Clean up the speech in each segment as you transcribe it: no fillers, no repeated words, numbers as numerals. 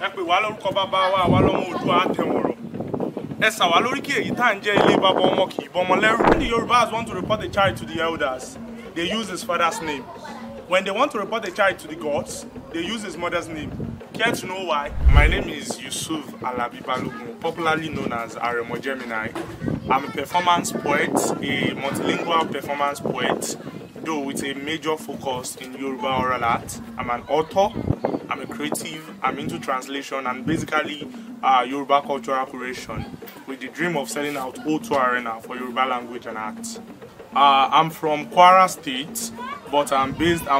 ẹ pè wá lórúkọ bàbá wa àwa lọ́mọ Oòduà àtẹ̀wọ̀rọ̀ ẹ sà wá lórí kí èyí tá à ń jẹ́ ilé bàbá ọmọ kì í bọ́mọ lẹ́rù. When the Yorubas want to report a child to the elders, they use his father's name. When they want to report a child to the gods, they use his mother's name. Care to know why? My name is Yusuf Gemini Balogun, popularly known as Yusuf Gemini. I'm a performance poet, a multilingual performance poet, though with a major focus in Yoruba oral art. I'm an author, I'm a creative, I'm into translation and basically Yoruba cultural curation with the dream of selling out O2 Arena for Yoruba language and art. I'm from Kwara State, but I'm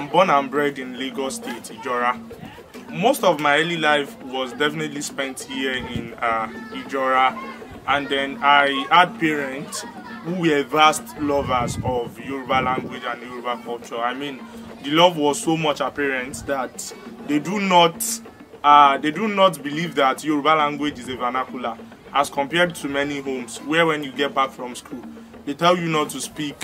born and bred in Lagos State, Ijora. Most of my early life was definitely spent here in Ijora, and then I had parents who were vast lovers of Yoruba language and Yoruba culture. I mean, the love was so much apparent that they do not believe that Yoruba language is a vernacular, as compared to many homes where when you get back from school, they tell you not to speak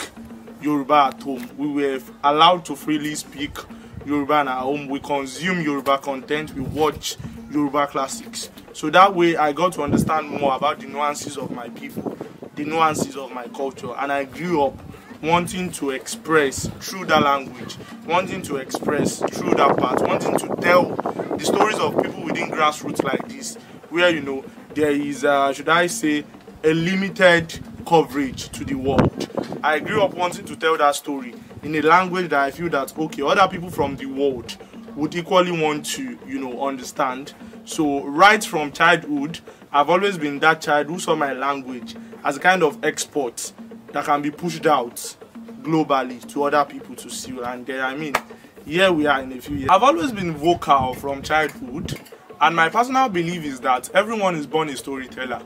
Yoruba at home. We were allowed to freely speak Yoruba in our home. We consume Yoruba content, we watch Yoruba classics. So that way I got to understand more about the nuances of my people, the nuances of my culture, and I grew up wanting to express through that language, wanting to express through that part, wanting to tell the stories of people within grassroots like this, where, you know, there is, should I say, a limited coverage to the world. I grew up wanting to tell that story in a language that I feel that, okay, other people from the world would equally want to, you know, understand. So right from childhood, I've always been that child who saw my language as a kind of export that can be pushed out globally to other people to see. And I mean, here we are in a few years. I've always been vocal from childhood, and my personal belief is that everyone is born a storyteller.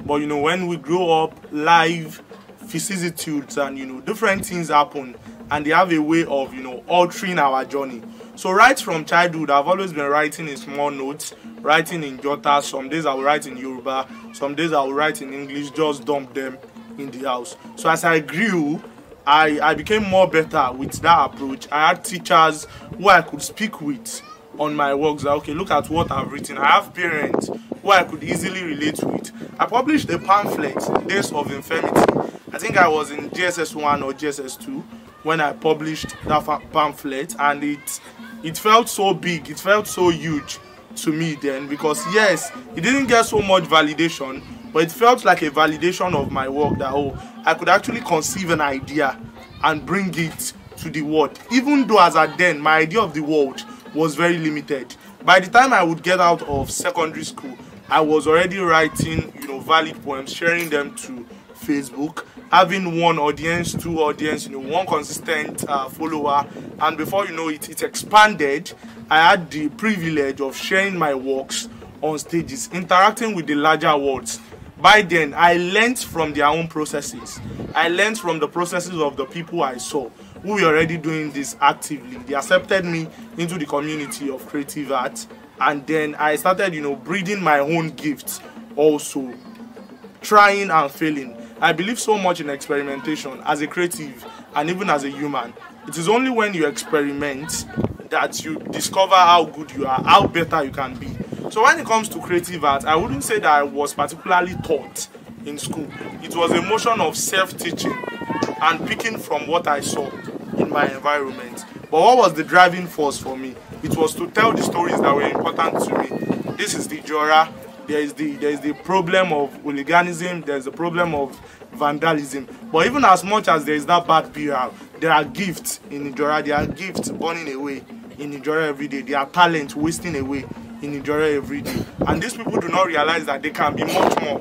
But you know, when we grow up, life, vicissitudes, and you know, different things happen, and they have a way of, you know, altering our journey. So right from childhood, I've always been writing in small notes, writing in jotters. Some days I will write in Yoruba, some days I will write in English, just dump them in the house. So as I grew, I became more better with that approach. I had teachers who I could speak with on my works. Like, okay, look at what I've written. I have parents who I could easily relate with. I published a pamphlet, Days of Infirmity. I think I was in GSS 1 or GSS 2 when I published that pamphlet, and it felt so big, it felt so huge to me then, because yes, it didn't get so much validation, but it felt like a validation of my work, that oh, I could actually conceive an idea and bring it to the world, even though as at then my idea of the world was very limited. By the time I would get out of secondary school, I was already writing, you know, valid poems, sharing them to Facebook, having one audience, two audience, you know, one consistent follower, and before you know it, it expanded. I had the privilege of sharing my works on stages, interacting with the larger worlds. By then, I learned from their own processes. I learned from the processes of the people I saw who were already doing this actively. They accepted me into the community of creative art, and then I started, you know, breeding my own gifts also, trying and failing. I believe so much in experimentation as a creative and even as a human. It is only when you experiment that you discover how good you are, how better you can be. So when it comes to creative art, I wouldn't say that I was particularly taught in school. It was a motion of self-teaching and picking from what I saw in my environment. But what was the driving force for me? It was to tell the stories that were important to me. This is the Ijora. There is the problem of hooliganism, there is the problem of vandalism. But even as much as there is that bad PR, there are gifts in Ijora, there are gifts burning away in Ijora every day, there are talent wasting away in Ijora every day. And these people do not realize that they can be much more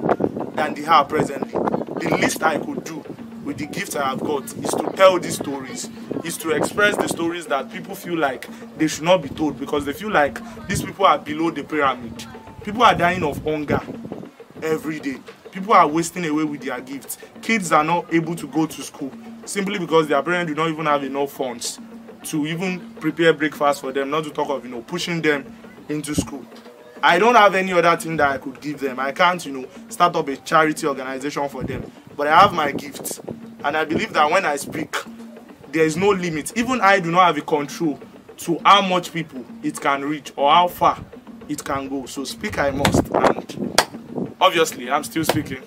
than they are presently. The least I could do with the gifts I have got is to tell these stories, is to express the stories that people feel like they should not be told, because they feel like these people are below the pyramid. People are dying of hunger every day. People are wasting away with their gifts. Kids are not able to go to school simply because their parents do not even have enough funds to even prepare breakfast for them, not to talk of, you know, pushing them into school. I don't have any other thing that I could give them. I can't, you know, start up a charity organization for them. But I have my gifts. And I believe that when I speak, there is no limit. Even I do not have a control to how much people it can reach or how far it can go. So speak I must, and obviously I'm still speaking.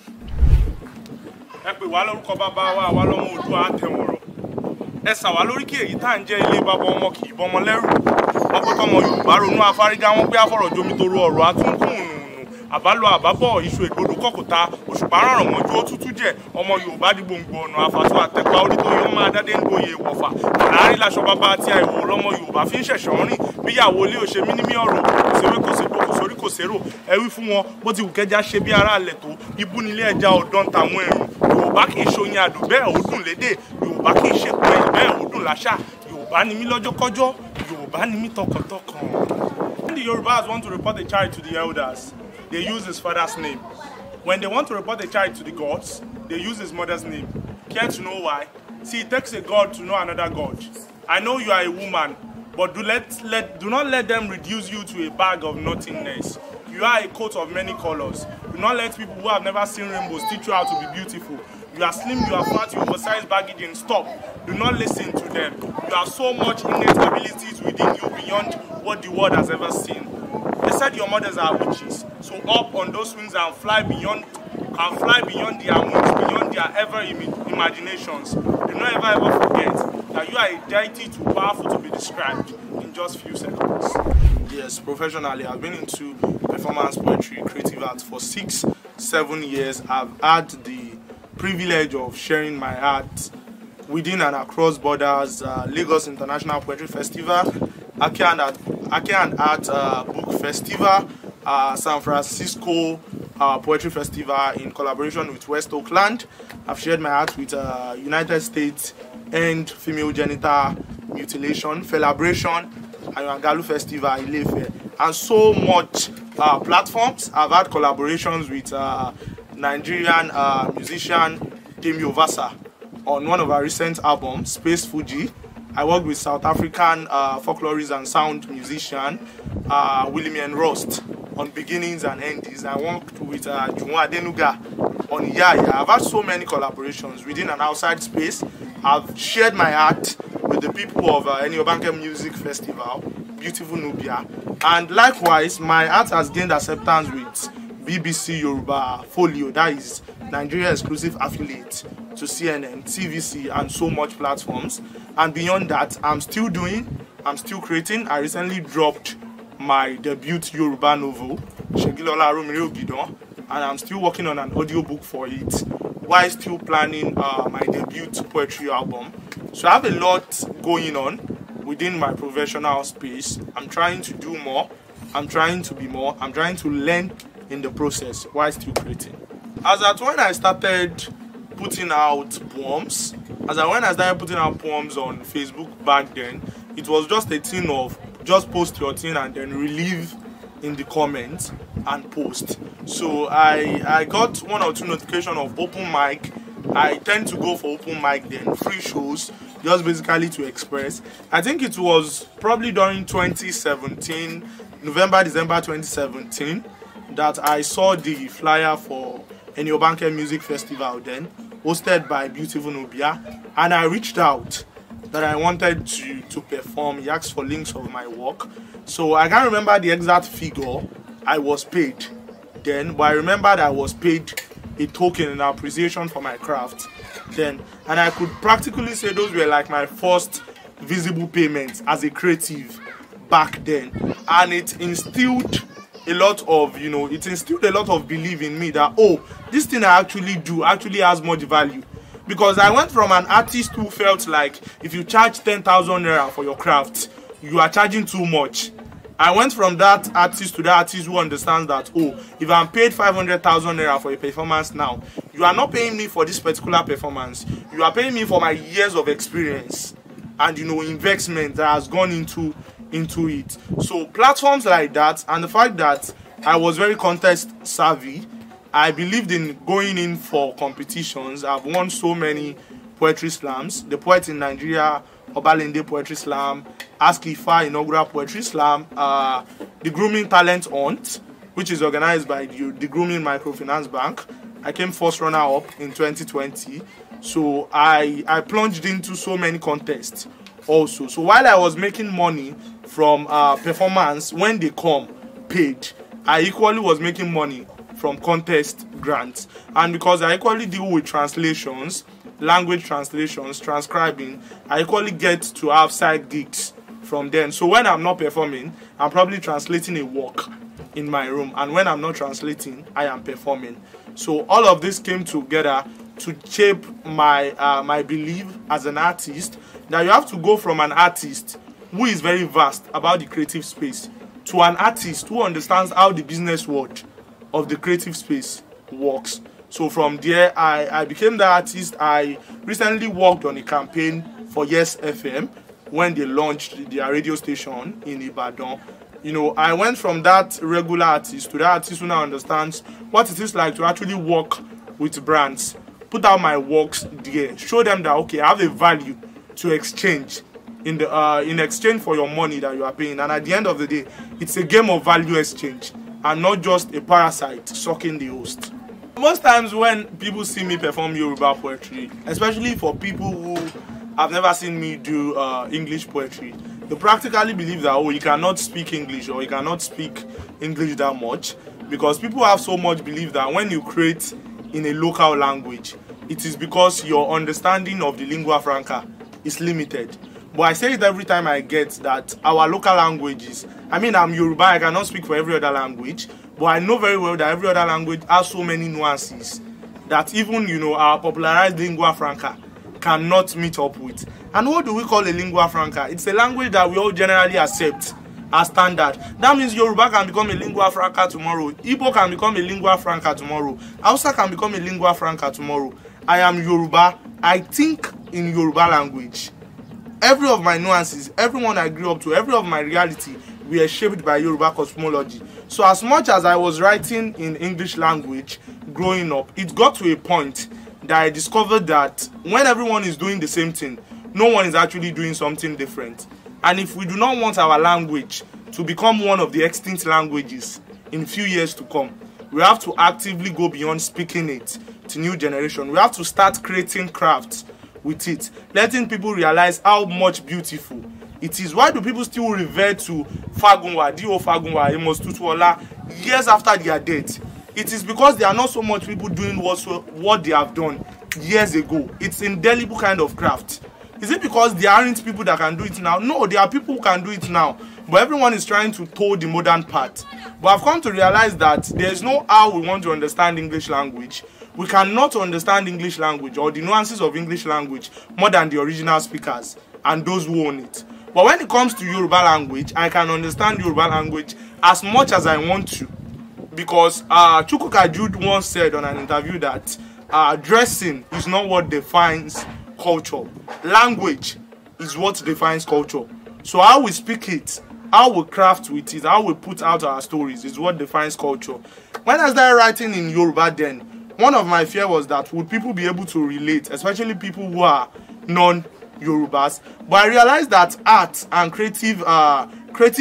Ẹ sà wá lórí kí èyí tá ń jẹ́ ilé bàbá ọmọ kì í bọ́mọ lẹ́rù. Ọpẹ́ tọmọ Yorùbá ronú afárígá wọn pé àfọ̀rọ̀ jomi toro ọ̀rọ̀ atúnkùn àbálọ àbábọ̀ iṣu ègbodò kọ̀kọ̀ta òṣùpá rọrùn mọ́jú ó tútú jẹ́ ọmọ Yorùbá di gbòǹgbò ọ̀nà àfàtú àtẹ̀pá orí tó yọ máa dádé ń gboyè wọ̀fà láàrin láṣọ bàbá àti àìwò lọ́mọ Yorùbá fi ń ṣẹ̀ṣọ́ rìn bíyàwó ilé òṣè mínímí ọ̀rọ̀ kòsèré kòsèpò kòsórí kòsèrò ẹ wí fún wọn bó ti wù kẹjá ṣe bí ara àlẹ̀ tó ibú nílé ẹja ọ̀dọ́ tàwọn ẹ̀rùn Yorùbá kì í ṣoyin àdùn bẹ́ẹ̀ ó dùn lédè Yorùbá kì í ṣe pé bẹ́ẹ̀ ó dùn láṣà Yorùbá ni mí lọ́jọ́kọ́jọ́ Yorùbá ni mí tọkàntọkàn. When the Yorubas want to report a child to the elders, they use his father's name. When they want to report a child to the gods, they use his mother's name. Care to know why? See, it takes a god to know another god. I know you are a woman, but do not let them reduce you to a bag of nothingness. You are a coat of many colors. Do not let people who have never seen rainbows teach you how to be beautiful. You are slim, you are fat, you oversized baggage, and stop. Do not listen to them. You have so much innate abilities within you beyond what the world has ever seen. They said your mothers are witches, so up on those wings and fly beyond their wings, beyond their ever imaginations. Do not ever forget that you are a deity too powerful to be described in just few seconds. Yes, professionally, I've been into performance poetry, creative arts for 6-7 years. I've had the privilege of sharing my art within and across borders, Lagos International Poetry Festival, Ake and Art Book Festival, San Francisco Poetry Festival in collaboration with West Oakland. I've shared my art with United States End Female Genital Mutilation Celebration, Ayangalu Festival, Ilefe, and so much platforms. I've had collaborations with Nigerian musician Temi Ovasa on one of our recent albums, Space Fuji. I worked with South African folklorist and sound musician William Rost on Beginnings and Endings. I worked with Junwa Denuga on Yaya. I've had so many collaborations within and outside space. I've shared my art with the people of Eniobanke Music Festival, Beautiful Nubia, and likewise my art has gained acceptance with BBC Yoruba Folio, that is Nigeria exclusive affiliate to CNN, TVC, and so much platforms. And beyond that, I'm still creating. I recently dropped my debut Yoruba novel, Shegilola Romero Gidon, and I'm still working on an audiobook for it, while still planning my debut poetry album. So I have a lot going on within my professional space. I'm trying to do more, I'm trying to be more, I'm trying to learn in the process while still creating. As at when I started putting out poems, when I started putting out poems on Facebook back then, it was just a thing of just post your thing and then relieve in the comments and post. So I got 1 or 2 notifications of open mic. I tend to go for open mic then, free shows, just basically to express. I think it was probably during 2017, November, December 2017, that I saw the flyer for Eniobanke Music Festival then, hosted by Beautiful Nubia, and I reached out that I wanted to perform. He asked for links of my work. So I can't remember the exact figure I was paid then, but I remember that I was paid a token in appreciation for my craft then, and I could practically say those were like my first visible payments as a creative back then, and it instilled a lot of belief in me that, oh, this thing I actually do actually has much value. Because I went from an artist who felt like if you charge 10,000 naira for your craft, you are charging too much. I went from that artist to that artist who understands that, oh, if I'm paid 500,000 naira for a performance now, you are not paying me for this particular performance. You are paying me for my years of experience and, investment that has gone into it. So platforms like that, and the fact that I was very contest savvy, I believed in going in for competitions. I've won so many poetry slams. The Poet in Nigeria, Obalende Poetry Slam, Ask Ifa Inaugural Poetry Slam, the Grooming Talent Hunt, which is organized by the Grooming Microfinance Bank. I came first runner up in 2020. So I plunged into so many contests also. So while I was making money from performance, when they come, paid, I equally was making money from contest grants. And because I equally deal with translations, language translations, transcribing, I equally get to have side gigs from them. So when I'm not performing, I'm probably translating a work in my room, and when I'm not translating, I am performing. So all of this came together to shape my my belief as an artist, that you have to go from an artist who is very vast about the creative space to an artist who understands how the business world of the creative space works. So from there, I became the artist. I recently worked on a campaign for Yes FM when they launched their radio station in Ibadan. You know, I went from that regular artist to that artist who now understands what it is like to actually work with brands, put out my works there, show them that, okay, I have a value to exchange in exchange for your money that you are paying. And at the end of the day, it's a game of value exchange and not just a parasite sucking the host. Most times when people see me perform Yoruba poetry, especially for people who have never seen me do English poetry, they practically believe that, oh, you cannot speak English, or you cannot speak English that much, because people have so much belief that when you create in a local language, it is because your understanding of the lingua franca is limited. But I say it every time I get that our local languages, I mean, I'm Yoruba, I cannot speak for every other language, but I know very well that every other language has so many nuances that even, you know, our popularized lingua franca cannot meet up with. And what do we call a lingua franca? It's a language that we all generally accept as standard. That means Yoruba can become a lingua franca tomorrow, Igbo can become a lingua franca tomorrow, Hausa can become a lingua franca tomorrow. I am Yoruba, I think in Yoruba language. Every of my nuances, everyone I grew up to, every of my reality were shaped by Yoruba cosmology. So as much as I was writing in English language growing up, it got to a point that I discovered that when everyone is doing the same thing, no one is actually doing something different. And if we do not want our language to become one of the extinct languages in few years to come, we have to actively go beyond speaking it to new generation. We have to start creating crafts with it, letting people realize how much beautiful it is. Why do people still revert to Fagunwa, D.O. Fagunwa, Amos Tutuola years after their death? It is because there are not so much people doing what they have done years ago. It's indelible kind of craft. Is it because there aren't people that can do it now? No, there are people who can do it now, but everyone is trying to toe the modern path. But I've come to realize that there's no how we want to understand English language. We cannot understand English language or the nuances of English language more than the original speakers and those who own it. But when it comes to Yoruba language, I can understand Yoruba language as much as I want to. Because Chukwuka Jude once said on an interview that dressing is not what defines culture. Language is what defines culture. So how we speak it, how we craft with it, how we put out our stories is what defines culture. When I started writing in Yoruba then, one of my fears was that would people be able to relate, especially people who are non-Yorubas. But I realized that art and creative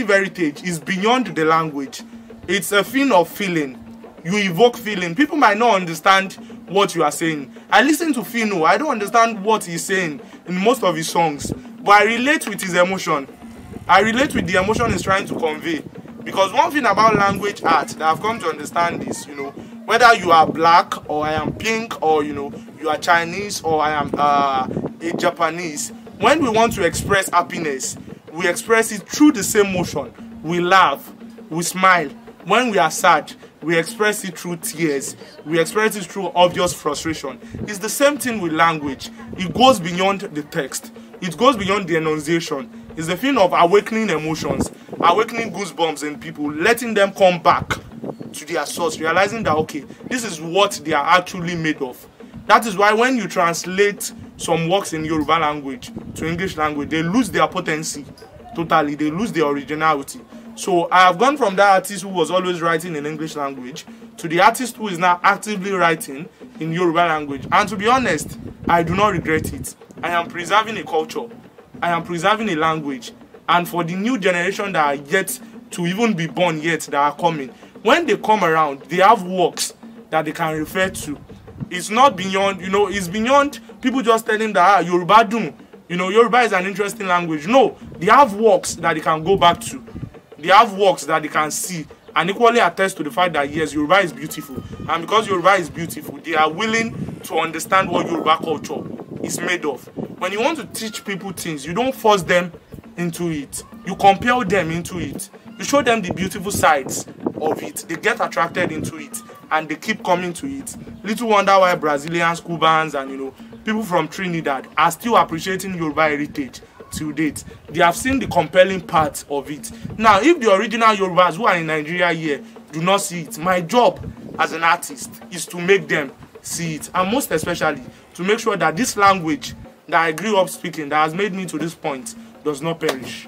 heritage is beyond the language. It's a thing of feeling. You evoke feeling. People might not understand what you are saying. I listen to Fino. I don't understand what he's saying in most of his songs, but I relate with his emotion. I relate with the emotion he's trying to convey. Because one thing about language art that I've come to understand is, you know, whether you are black or I am pink, or, you know, you are Chinese or I am a Japanese, when we want to express happiness, we express it through the same motion. We laugh, we smile. When we are sad, we express it through tears. We express it through obvious frustration. It's the same thing with language. It goes beyond the text. It goes beyond the enunciation. It's the thing of awakening emotions, awakening goosebumps in people, letting them come back to their source, realizing that, okay, this is what they are actually made of. That is why when you translate some works in Yoruba language to English language, they lose their potency totally. They lose their originality. So I have gone from that artist who was always writing in English language to the artist who is now actively writing in Yoruba language. And to be honest, I do not regret it. I am preserving a culture. I am preserving a language. And for the new generation that are yet to even be born yet, that are coming, when they come around, they have works that they can refer to. It's not beyond, you know, it's beyond people just telling that, Yoruba do. You know, Yoruba is an interesting language. No, they have works that they can go back to. They have works that they can see and equally attest to the fact that yes, Yoruba is beautiful. And because Yoruba is beautiful, they are willing to understand what Yoruba culture is made of. When you want to teach people things, you don't force them into it. You compel them into it. You show them the beautiful sides of it. They get attracted into it and they keep coming to it. Little wonder why Brazilians, Cubans, and people from Trinidad are still appreciating Yoruba heritage till date. They have seen the compelling parts of it. Now, if the original Yorubas who are in Nigeria here do not see it, my job as an artist is to make them see it, and most especially to make sure that this language that I grew up speaking, that has made me to this point, does not perish.